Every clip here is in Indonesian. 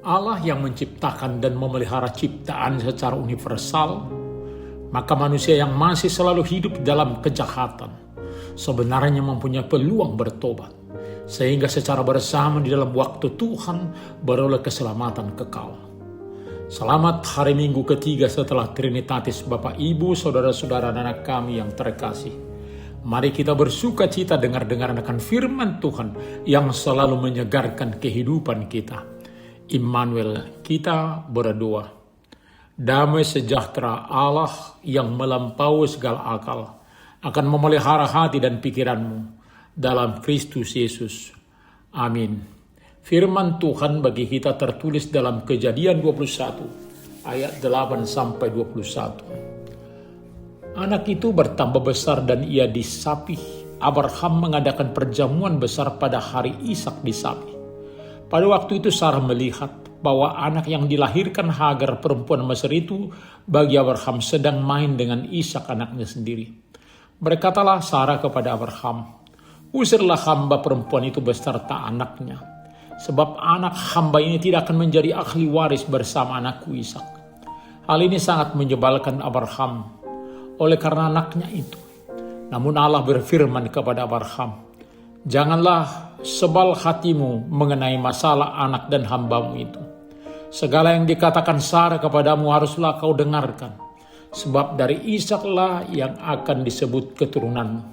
Allah yang menciptakan dan memelihara ciptaan secara universal, maka manusia yang masih selalu hidup dalam kejahatan sebenarnya mempunyai peluang bertobat, sehingga secara bersama di dalam waktu Tuhan beroleh keselamatan kekal. Selamat hari Minggu ketiga setelah Trinitatis, Bapak, Ibu, Saudara-saudara, dan anak kami yang terkasih. Mari kita bersuka cita dengar-dengar akan firman Tuhan yang selalu menyegarkan kehidupan kita. Immanuel, kita berdoa. Damai sejahtera Allah yang melampaui segala akal akan memelihara hati dan pikiranmu dalam Kristus Yesus. Amin. Firman Tuhan bagi kita tertulis dalam Kejadian 21 ayat 8-21. Anak itu bertambah besar dan ia disapih. Abraham mengadakan perjamuan besar pada hari Ishak disapih. Pada waktu itu Sarah melihat bahwa anak yang dilahirkan Hagar perempuan Mesir itu bagi Abraham sedang main dengan Ishak anaknya sendiri. Berkatalah Sarah kepada Abraham, "Usirlah hamba perempuan itu beserta anaknya, sebab anak hamba ini tidak akan menjadi ahli waris bersama anakku Ishak." Hal ini sangat menyebalkan Abraham oleh karena anaknya itu. Namun Allah berfirman kepada Abraham, "Janganlah sebal hatimu mengenai masalah anak dan hambamu itu. Segala yang dikatakan Sarah kepadamu haruslah kau dengarkan, sebab dari Ishaklah yang akan disebut keturunanmu.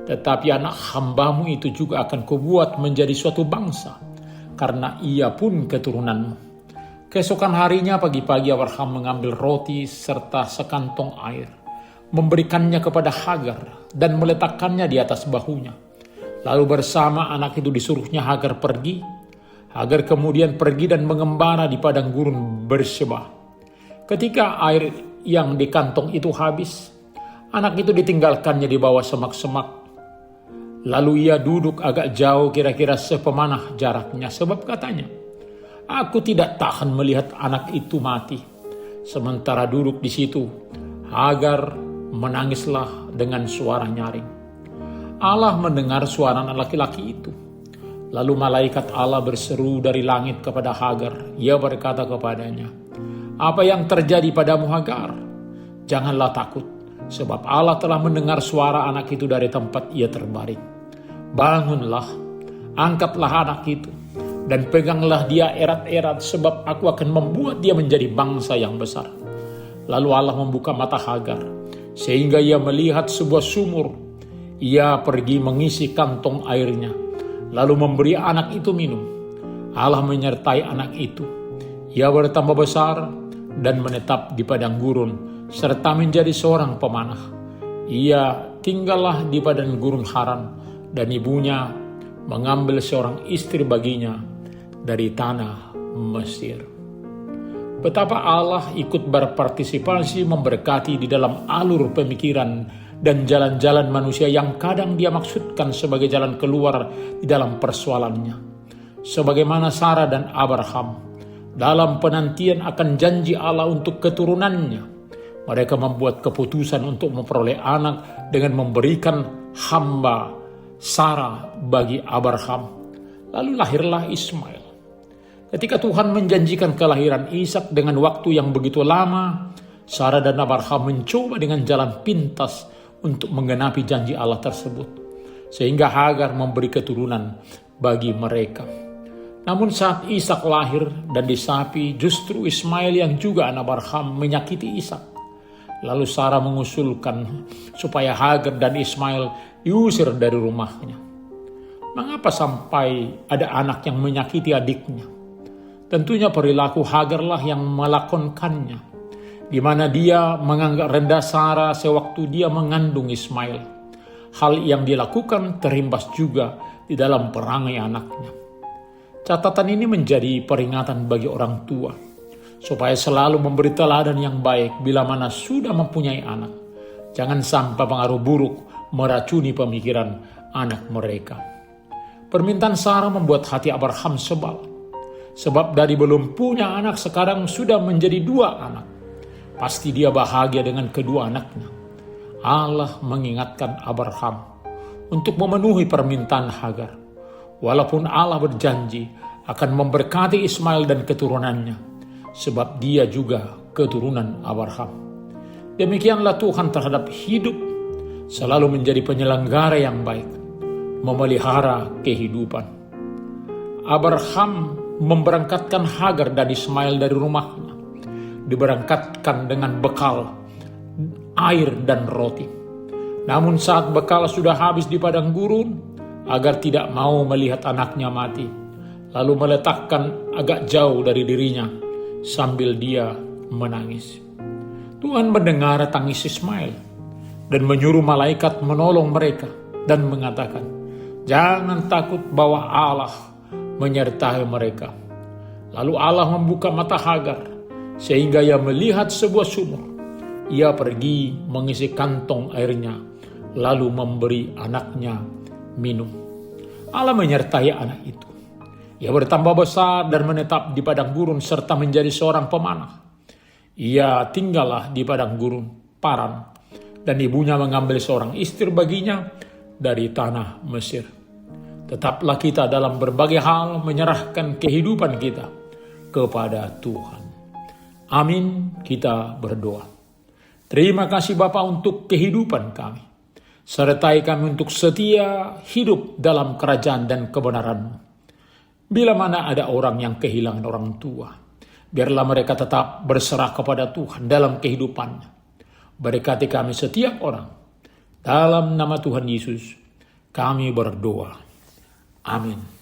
Tetapi anak hambamu itu juga akan kubuat menjadi suatu bangsa, karena ia pun keturunanmu." Keesokan harinya pagi-pagi Abraham mengambil roti serta sekantong air, memberikannya kepada Hagar dan meletakkannya di atas bahunya. Lalu bersama anak itu disuruhnya Hagar pergi. Hagar kemudian pergi dan mengembara di padang gurun Berseba. Ketika air yang di kantong itu habis, anak itu ditinggalkannya di bawah semak-semak. Lalu ia duduk agak jauh, kira-kira sepemanah jaraknya, sebab katanya, "Aku tidak tahan melihat anak itu mati." Sementara duduk di situ, Hagar menangislah dengan suara nyaring. Allah mendengar suara anak laki-laki itu. Lalu malaikat Allah berseru dari langit kepada Hagar. Ia berkata kepadanya, "Apa yang terjadi padamu, Hagar? Janganlah takut, sebab Allah telah mendengar suara anak itu dari tempat ia terbaring. Bangunlah, angkatlah anak itu, dan peganglah dia erat-erat, sebab aku akan membuat dia menjadi bangsa yang besar." Lalu Allah membuka mata Hagar, sehingga ia melihat sebuah sumur. Ia pergi mengisi kantong airnya, lalu memberi anak itu minum. Allah menyertai anak itu. Ia bertambah besar dan menetap di padang gurun, serta menjadi seorang pemanah. Ia tinggallah di padang gurun Haran, dan ibunya mengambil seorang istri baginya dari tanah Mesir. Betapa Allah ikut berpartisipasi memberkati di dalam alur pemikiran dan jalan-jalan manusia yang kadang dia maksudkan sebagai jalan keluar di dalam persoalannya. Sebagaimana Sarah dan Abraham dalam penantian akan janji Allah untuk keturunannya, mereka membuat keputusan untuk memperoleh anak dengan memberikan hamba Sarah bagi Abraham. Lalu lahirlah Ismail. Ketika Tuhan menjanjikan kelahiran Ishak dengan waktu yang begitu lama, Sarah dan Abraham mencoba dengan jalan pintas untuk menggenapi janji Allah tersebut, sehingga Hagar memberi keturunan bagi mereka. Namun saat Ishak lahir dan disapi, justru Ismail yang juga anak Abraham menyakiti Ishak. Lalu Sarah mengusulkan supaya Hagar dan Ismail diusir dari rumahnya. Mengapa sampai ada anak yang menyakiti adiknya? Tentunya perilaku Hagarlah yang melakonkannya, di mana dia menganggap rendah Sarah sewaktu dia mengandung Ismail. Hal yang dilakukan terimbas juga di dalam perangai anaknya. Catatan ini menjadi peringatan bagi orang tua, supaya selalu memberi teladan yang baik bila mana sudah mempunyai anak. Jangan sampai pengaruh buruk meracuni pemikiran anak mereka. Permintaan Sarah membuat hati Abraham sebal. Sebab dari belum punya anak sekarang sudah menjadi 2 anak. Pasti dia bahagia dengan kedua anaknya. Allah mengingatkan Abraham untuk memenuhi permintaan Hagar. Walaupun Allah berjanji akan memberkati Ismail dan keturunannya, sebab dia juga keturunan Abraham. Demikianlah Tuhan terhadap hidup, selalu menjadi penyelenggara yang baik, memelihara kehidupan. Abraham memberangkatkan Hagar dan Ismail dari rumahnya, diberangkatkan dengan bekal, air dan roti. Namun saat bekal sudah habis di padang gurun, Hagar tidak mau melihat anaknya mati, lalu meletakkan agak jauh dari dirinya sambil dia menangis. Tuhan mendengar tangis Ismail dan menyuruh malaikat menolong mereka dan mengatakan, "Jangan takut bahwa Allah menyertai mereka." Lalu Allah membuka mata Hagar sehingga ia melihat sebuah sumur. Ia pergi mengisi kantong airnya, lalu memberi anaknya minum. Allah menyertai anak itu. Ia bertambah besar dan menetap di padang gurun serta menjadi seorang pemanah. Ia tinggallah di padang gurun Paran, dan ibunya mengambil seorang istri baginya dari tanah Mesir. Tetaplah kita dalam berbagai hal menyerahkan kehidupan kita kepada Tuhan. Amin, kita berdoa. Terima kasih Bapa untuk kehidupan kami. Sertai kami untuk setia hidup dalam kerajaan dan kebenaran-Mu. Bila mana ada orang yang kehilangan orang tua, biarlah mereka tetap berserah kepada Tuhan dalam kehidupannya. Berkati kami setiap orang. Dalam nama Tuhan Yesus, kami berdoa. Amin.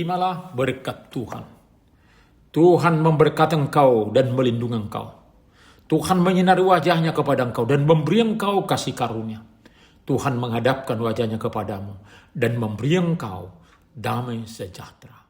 Terimalah berkat Tuhan. Tuhan memberkati engkau dan melindungi engkau. Tuhan menyinari wajahnya kepada engkau dan memberi engkau kasih karunia. Tuhan menghadapkan wajahnya kepadamu dan memberi engkau damai sejahtera.